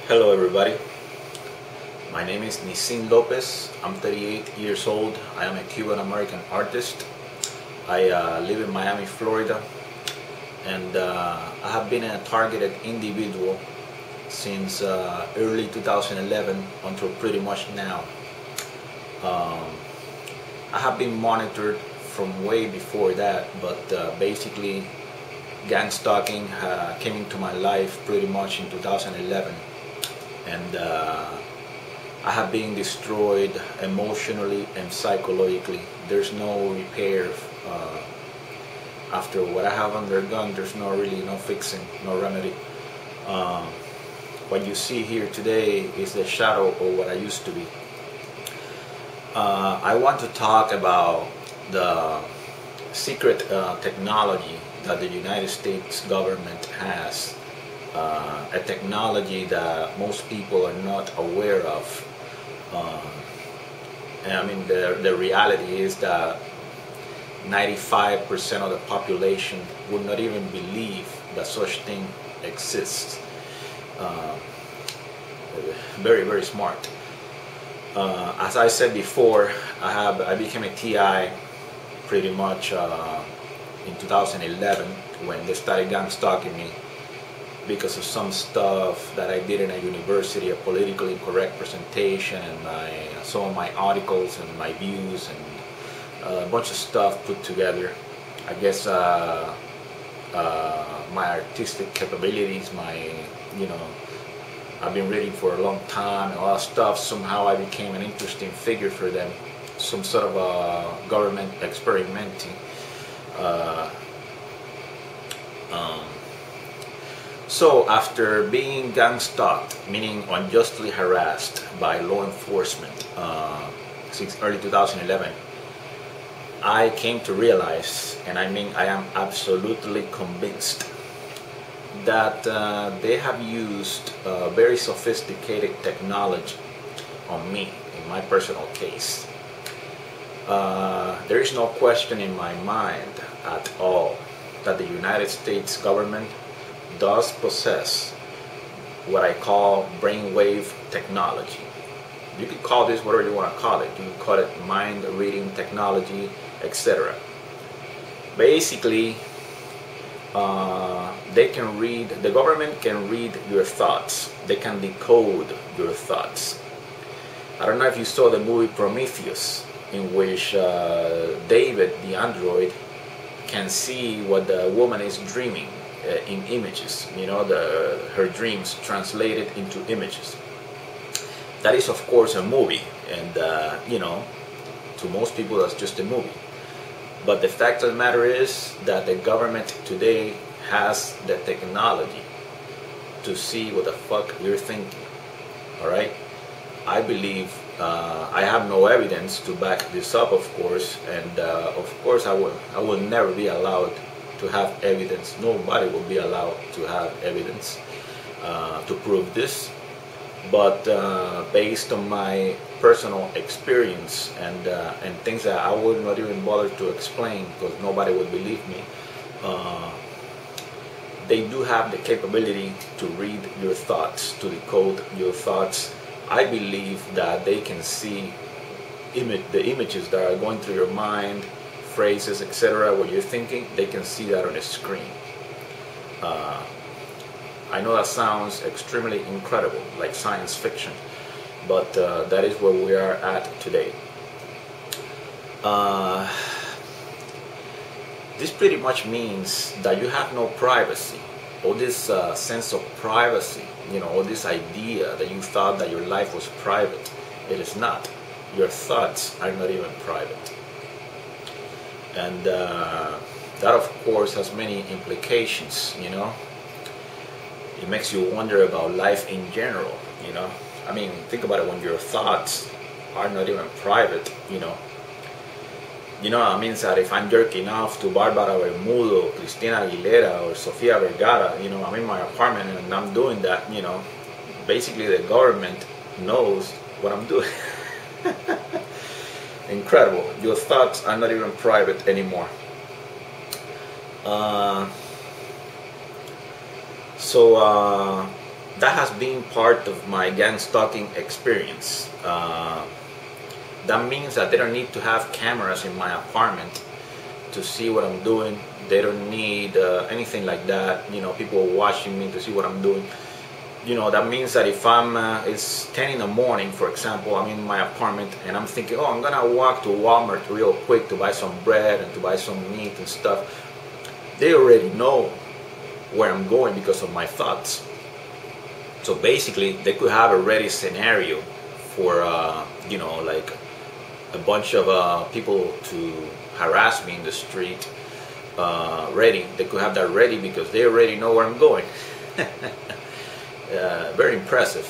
Hello everybody, my name is Nisin Lopez. I'm 38 years old. I am a Cuban American artist. I live in Miami, Florida, and I have been a targeted individual since early 2011 until pretty much now. I have been monitored from way before that, but basically gang stalking came into my life pretty much in 2011, and I have been destroyed emotionally and psychologically. There's no repair after what I have undergone. There's no fixing, no remedy. What you see here today is the shadow of what I used to be. I want to talk about the secret technology that the United States government has, a technology that most people are not aware of. And I mean, the reality is that 95% of the population would not even believe that such thing exists. Very, very smart. As I said before, I became a TI pretty much in 2011 when they started gang stalking me because of some stuff that I did in a university, a politically incorrect presentation, and some of my articles and my views and a bunch of stuff put together. I guess my artistic capabilities, I've been reading for a long time and all that stuff. Somehow I became an interesting figure for them, some sort of a government experimenting. So after being gang stalked, meaning unjustly harassed by law enforcement since early 2011, I came to realize, and I mean I am absolutely convinced, that they have used very sophisticated technology on me, in my personal case. There is no question in my mind at all that the United States government does possess what I call brainwave technology. You could call this whatever you want to call it. You can call it mind reading technology, etc. Basically, the government can read your thoughts. They can decode your thoughts. I don't know if you saw the movie Prometheus, in which David, the android, can see what the woman is dreaming in images. Her dreams translated into images. That is, of course, a movie, and to most people that's just a movie. But the fact of the matter is that the government today has the technology to see what the fuck you're thinking. Alright? I believe, I have no evidence to back this up, of course, and of course I will never be allowed to have evidence. Nobody will be allowed to have evidence to prove this. But based on my personal experience and things that I would not even bother to explain because nobody would believe me, they do have the capability to read your thoughts, to decode your thoughts. I believe that they can see the images that are going through your mind, phrases, etc., what you're thinking. They can see that on a screen. I know that sounds extremely incredible, like science fiction, but that is where we are at today. This pretty much means that you have no privacy. All this sense of privacy, all this idea that you thought that your life was private, it is not. Your thoughts are not even private. And that, of course, has many implications, It makes you wonder about life in general, I mean, think about it. When your thoughts are not even private, it means that if I'm jerking off to Barbara Bermudo, Cristina Aguilera, or Sofia Vergara, I'm in my apartment and I'm doing that, basically the government knows what I'm doing. Incredible. Your thoughts are not even private anymore. that has been part of my gang stalking experience. That means that they don't need to have cameras in my apartment to see what I'm doing. They don't need anything like that. You know, people watching me to see what I'm doing. You know, that means that if it's 10 in the morning, for example, I'm in my apartment and I'm thinking, oh, I'm gonna walk to Walmart real quick to buy some bread and to buy some meat and stuff. They already know where I'm going because of my thoughts. So basically, they could have a ready scenario for, you know, like a bunch of people to harass me in the street. Ready. They could have that ready because they already know where I'm going. Very impressive.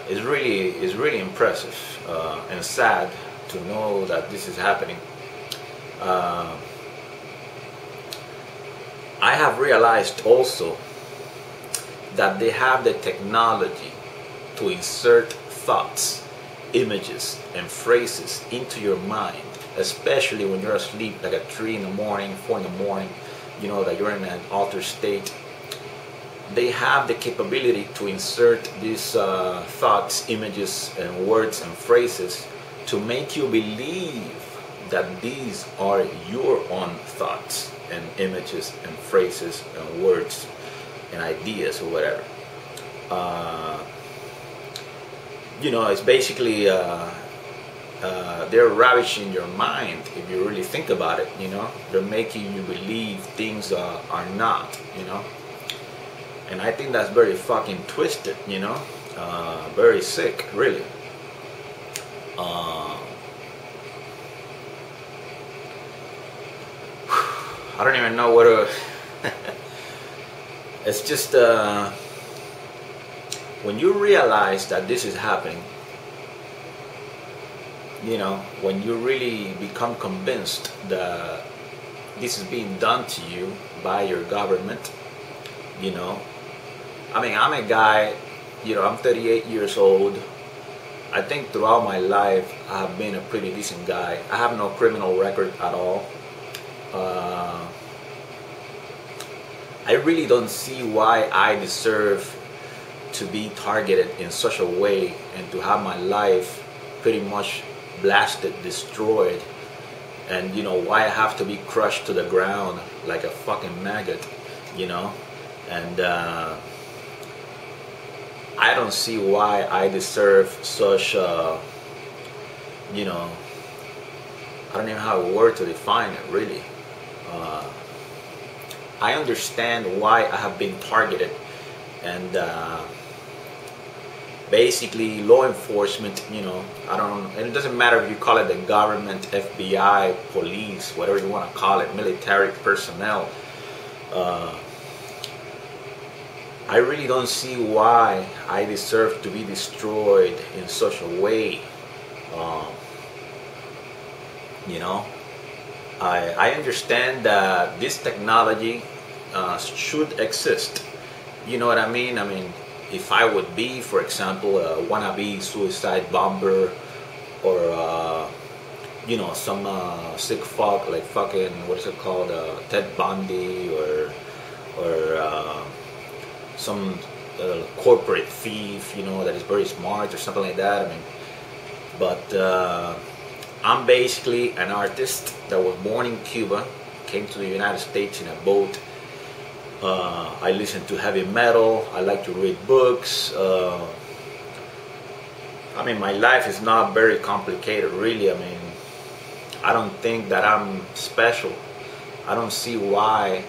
It's really impressive and sad to know that this is happening. I have realized also that they have the technology to insert thoughts, images, and phrases into your mind, especially when you're asleep, like at 3 in the morning, 4 in the morning, you know, that you're in an altered state. They have the capability to insert these thoughts, images, and words and phrases to make you believe that these are your own thoughts and images and phrases and words and ideas or whatever. You know, it's basically they're ravishing your mind if you really think about it. You know, they're making you believe things are not. You know, and I think that's very fucking twisted. You know, very sick, really. I don't even know what to. It's just when you realize that this is happening, you know, when you really become convinced that this is being done to you by your government, you know, I mean, I'm a guy, you know, I'm 38 years old. I think throughout my life I have been a pretty decent guy. I have no criminal record at all. I really don't see why I deserve to be targeted in such a way and to have my life pretty much blasted, destroyed, and you know, why I have to be crushed to the ground like a fucking maggot, you know. And I don't see why I deserve such you know, I don't even have a word to define it, really. I understand why I have been targeted, and basically law enforcement, you know, and it doesn't matter if you call it the government, FBI, police, whatever you want to call it, military personnel. I really don't see why I deserve to be destroyed in such a way. You know, I understand that this technology should exist. You know what I mean? I mean, if I would be, for example, a wannabe suicide bomber, or you know, some sick fuck like fucking, what is it called, Ted Bundy, or some corporate thief, you know, that is very smart or something like that. I mean, but I'm basically an artist that was born in Cuba, came to the United States in a boat. I listen to heavy metal. I like to read books. I mean, my life is not very complicated, really. I mean, I don't think that I'm special. I don't see why.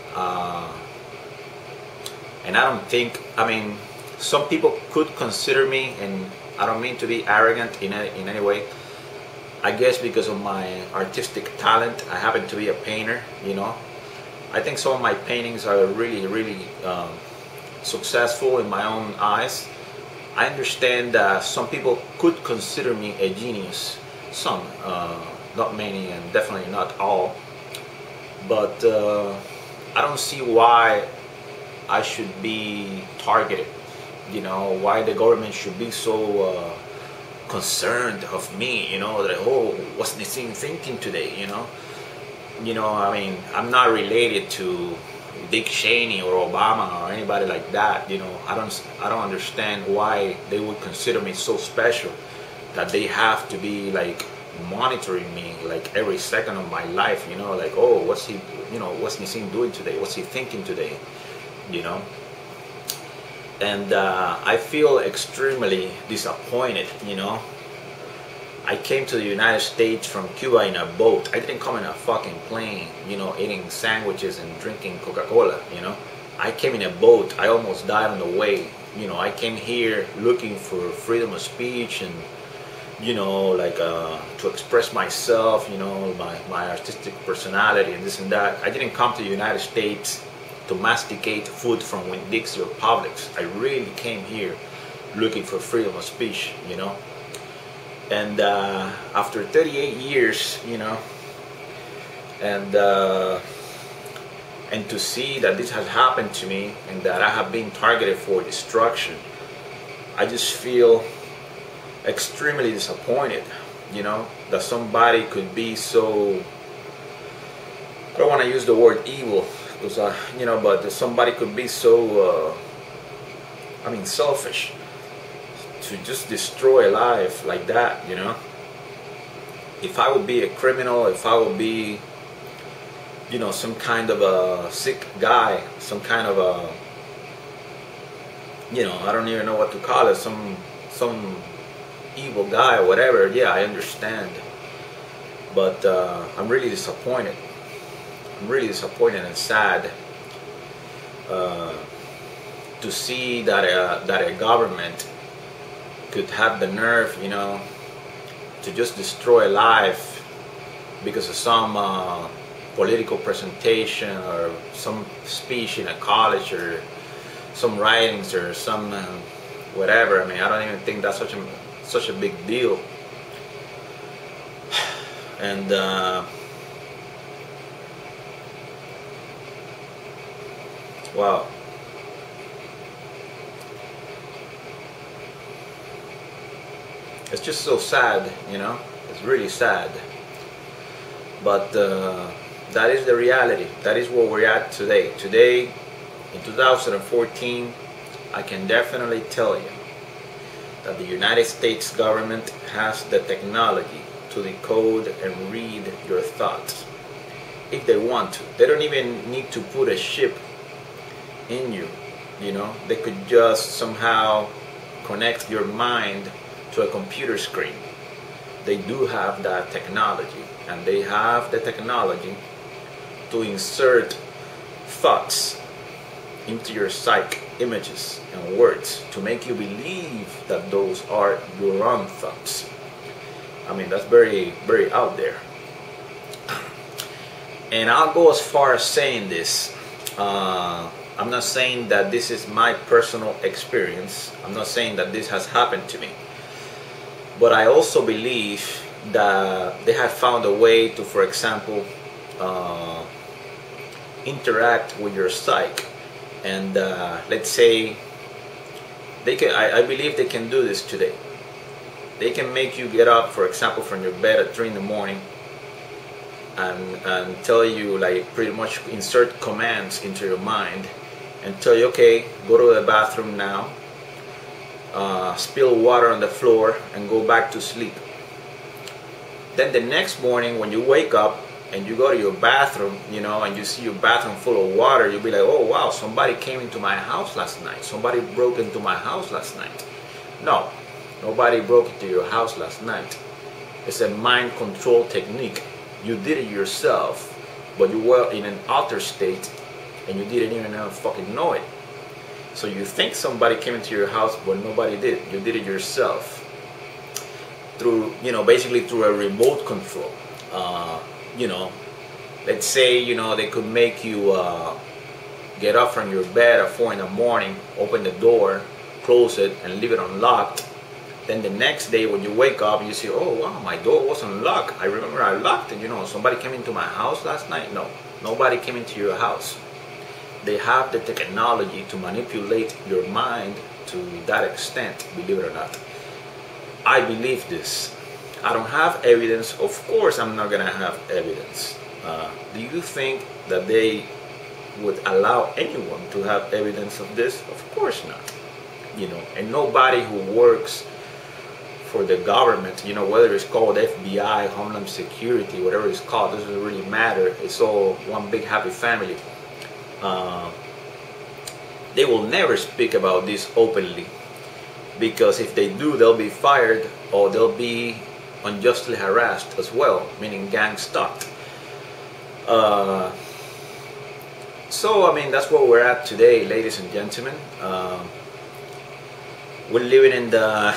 And I don't think, I mean, some people could consider me, and I don't mean to be arrogant in any way, I guess because of my artistic talent. I happen to be a painter, you know. I think some of my paintings are really, really successful in my own eyes. I understand that some people could consider me a genius. Some, not many, and definitely not all. But I don't see why I should be targeted. You know, why the government should be so concerned of me, you know, that, oh, what's this thing thinking today, you know? You know, I mean, I'm not related to, Dick Cheney or Obama or anybody like that. You know, I don't understand why they would consider me so special that they have to be like monitoring me like every second of my life. You know, like, oh, what's he seen doing today? What's he thinking today? You know. And I feel extremely disappointed. You know, I came to the United States from Cuba in a boat. I didn't come in a fucking plane, you know, eating sandwiches and drinking Coca-Cola, you know. I came in a boat. I almost died on the way. You know, I came here looking for freedom of speech and, you know, like to express myself, you know, my artistic personality and this and that. I didn't come to the United States to masticate food from Winn-Dixie or Publix. I really came here looking for freedom of speech, you know. And after 38 years, you know, and to see that this has happened to me and that I have been targeted for destruction, I just feel extremely disappointed, you know, that somebody could be so, I don't want to use the word evil, because, you know, but that somebody could be so, selfish, to just destroy a life like that, you know. If I would be a criminal, if I would be, you know, some kind of a sick guy, some kind of a, you know, I don't even know what to call it, some evil guy or whatever, yeah, I understand. But I'm really disappointed. I'm really disappointed and sad to see that a government could have the nerve, you know, to just destroy a life because of some political presentation or some speech in a college or some writings or some whatever. I mean, I don't even think that's such a big deal. And wow. It's just so sad, you know. It's really sad. But that is the reality. That is where we're at today. Today, in 2014, I can definitely tell you that the United States government has the technology to decode and read your thoughts if they want to. They don't even need to put a chip in you, you know. They could just somehow connect your mind to a computer screen. They do have that technology, and they have the technology to insert thoughts into your psyche, images and words, to make you believe that those are your own thoughts. I mean, that's very, very out there. And I'll go as far as saying this. I'm not saying that this is my personal experience. I'm not saying that this has happened to me. But I also believe that they have found a way to, for example, interact with your psyche. And let's say, they can. I believe they can do this today. They can make you get up, for example, from your bed at 3 in the morning and tell you, like, pretty much insert commands into your mind and tell you, okay, go to the bathroom now. Spill water on the floor and go back to sleep. Then the next morning when you wake up and you go to your bathroom, you know, and you see your bathroom full of water, you'll be like, oh wow, somebody came into my house last night. Somebody broke into my house last night. No, nobody broke into your house last night. It's a mind control technique. You did it yourself, but you were in an altered state and you didn't even fucking know it. So you think somebody came into your house, but nobody did. You did it yourself through, you know, basically through a remote control. You know, let's say, you know, they could make you get up from your bed at 4 in the morning, open the door, close it, and leave it unlocked. Then the next day when you wake up, you say, oh wow, my door was unlocked. I remember I locked it. You know, somebody came into my house last night. No, nobody came into your house. They have the technology to manipulate your mind to that extent, believe it or not. I believe this. I don't have evidence. Of course I'm not going to have evidence. Do you think that they would allow anyone to have evidence of this? Of course not. And nobody who works for the government, whether it's called FBI, Homeland Security, whatever it's called, doesn't really matter. It's all one big happy family. They will never speak about this openly, because if they do, they'll be fired or they'll be unjustly harassed as well, meaning gang stalked. So, that's where we're at today, ladies and gentlemen. We're living in the...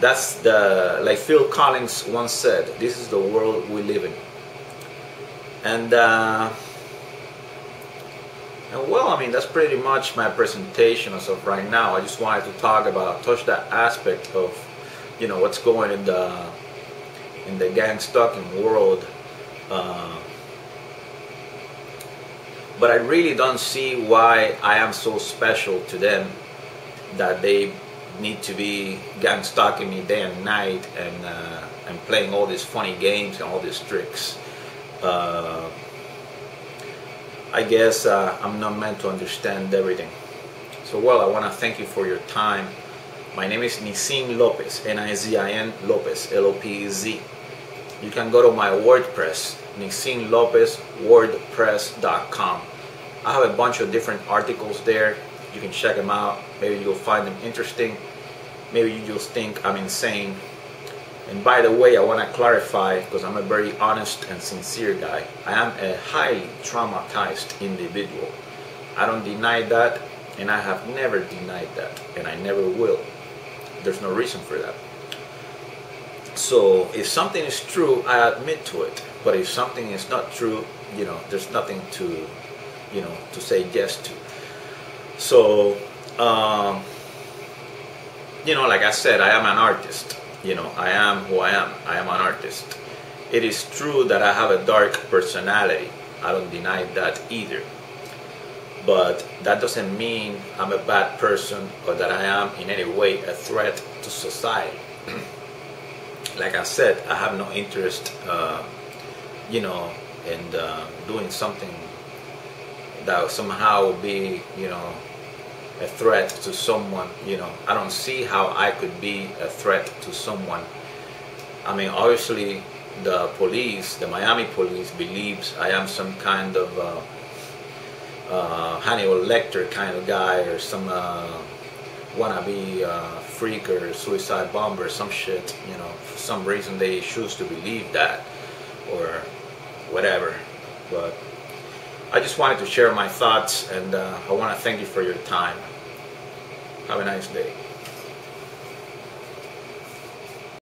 That's like Phil Collins once said, this is the world we live in. And well, that's pretty much my presentation as of right now. I just wanted to touch that aspect of, what's going in the gang stalking world. But I really don't see why I am so special to them that they need to be gang stalking me day and night and playing all these funny games and all these tricks. I guess I'm not meant to understand everything. So, well, I want to thank you for your time. My name is Nizin Lopez, N-I-Z-I-N Lopez, L-O-P-E-Z. You can go to my WordPress, NizinLopezWordPress.com. I have a bunch of different articles there. You can check them out. Maybe you'll find them interesting. Maybe you just think I'm insane. And by the way, I want to clarify, because I'm a very honest and sincere guy, I am a highly traumatized individual. I don't deny that, and I have never denied that, and I never will. There's no reason for that. So if something is true, I admit to it. But if something is not true, there's nothing to, to say yes to. So, like I said, I am an artist. I am who I am. I am an artist. It is true that I have a dark personality. I don't deny that either. But that doesn't mean I'm a bad person or that I am in any way a threat to society. Like I said, I have no interest, in doing something that somehow will be, a threat to someone. I don't see how I could be a threat to someone. Obviously the police, the Miami police, believes I am some kind of Hannibal Lecter kind of guy, or some wannabe freak or suicide bomber or some shit. For some reason they choose to believe that or whatever. But I just wanted to share my thoughts, and I want to thank you for your time. Have a nice day.